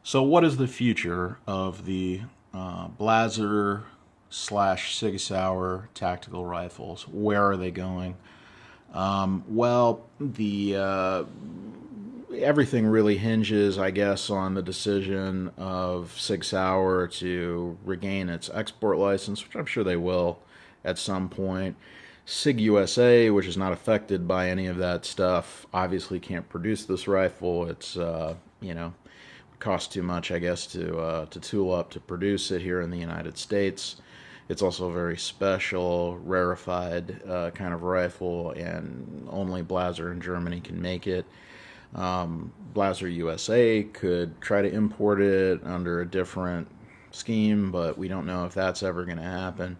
So, what is the future of the Blaser slash Sig Sauer tactical rifles? Where are they going? Well, the everything really hinges, I guess, on the decision of Sig Sauer to regain its export license, which I'm sure they will at some point. Sig USA, which is not affected by any of that stuff, obviously can't produce this rifle. It's cost too much, I guess, to tool up to produce it here in the United States. It's also a very special, rarefied kind of rifle, and only Blaser in Germany can make it. Blaser USA could try to import it under a different scheme, but we don't know if that's ever going to happen.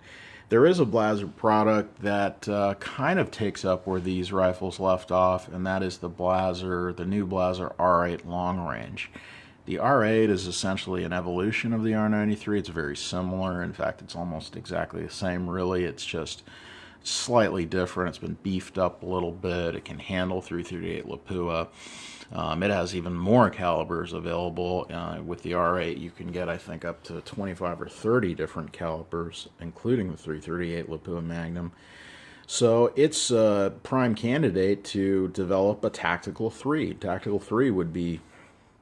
There is a Blaser product that kind of takes up where these rifles left off, and that is the new Blaser R8 long range. The R8 is essentially an evolution of the R93. It's very similar. In fact, it's almost exactly the same, really. It's just slightly different. It's been beefed up a little bit. It can handle 338 Lapua. It has even more calibers available. With the R8, you can get, I think, up to 25 or 30 different calibers, including the 338 Lapua Magnum. So it's a prime candidate to develop a Tactical 3. Tactical 3 would be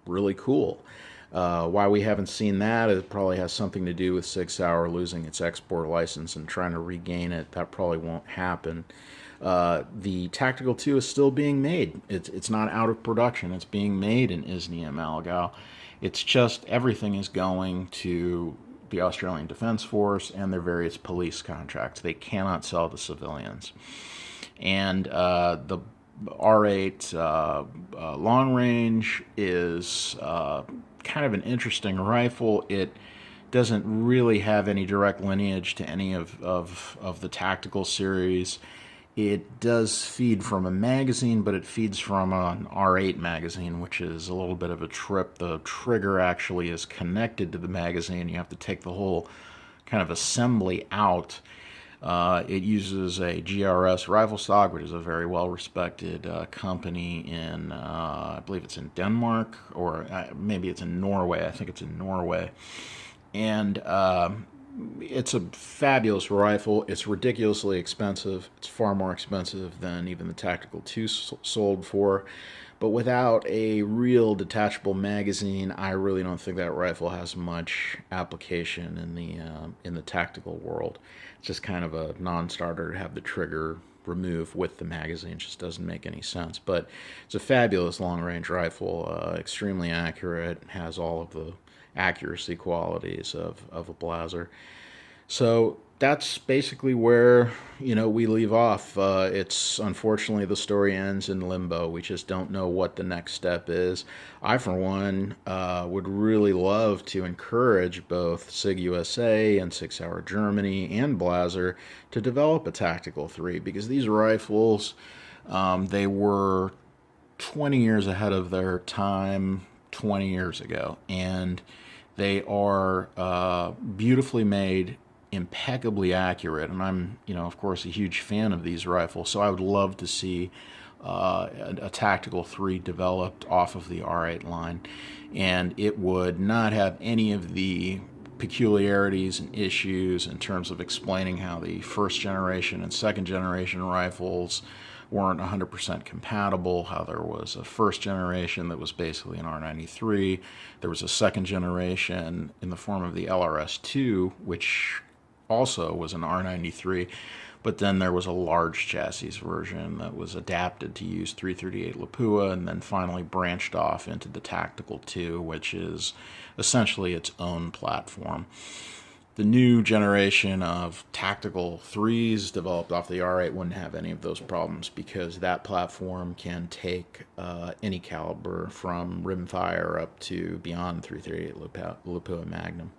really cool. Why we haven't seen that, it probably has something to do with Sig Sauer losing its export license and trying to regain it. That probably won't happen. The Tactical 2 is still being made. It's not out of production. It's being made in IIsny and Allgäu. It's just everything is going to the Australian Defence Force and their various police contracts. They cannot sell to civilians. And the R8 long range is kind of an interesting rifle. It doesn't really have any direct lineage to any of the tactical series. It does feed from a magazine, but it feeds from an R8 magazine, which is a little bit of a trip. The trigger actually is connected to the magazine. You have to take the whole kind of assembly out. It uses a GRS rifle stock, which is a very well-respected company in, I believe it's in Denmark, or maybe it's in Norway. I think it's in Norway. And it's a fabulous rifle. It's ridiculously expensive. It's far more expensive than even the Tactical 2 sold for. But without a real detachable magazine, I really don't think that rifle has much application in the tactical world. It's just kind of a non-starter to have the trigger removed with the magazine. It just doesn't make any sense. But it's a fabulous long-range rifle, extremely accurate, has all of the accuracy qualities of a Blaser. So that's basically where we leave off. It's unfortunately the story ends in limbo. We just don't know what the next step is. I, for one, would really love to encourage both Sig USA and Sig Sauer Germany and Blaser to develop a Tactical 3, because these rifles, they were 20 years ahead of their time 20 years ago, and they are beautifully made, impeccably accurate, and I'm, of course, a huge fan of these rifles, so I would love to see a Tactical 3 developed off of the R8 line, and it would not have any of the peculiarities and issues in terms of explaining how the first generation and second generation rifles weren't 100% compatible, how there was a first generation that was basically an R93, there was a second generation in the form of the LRS-2, which also was an R93, but then there was a large chassis version that was adapted to use 338 Lapua, and then finally branched off into the Tactical 2, which is essentially its own platform. The new generation of Tactical 3s developed off the R8 wouldn't have any of those problems, because that platform can take any caliber from rimfire up to beyond 338 Lapua Magnum.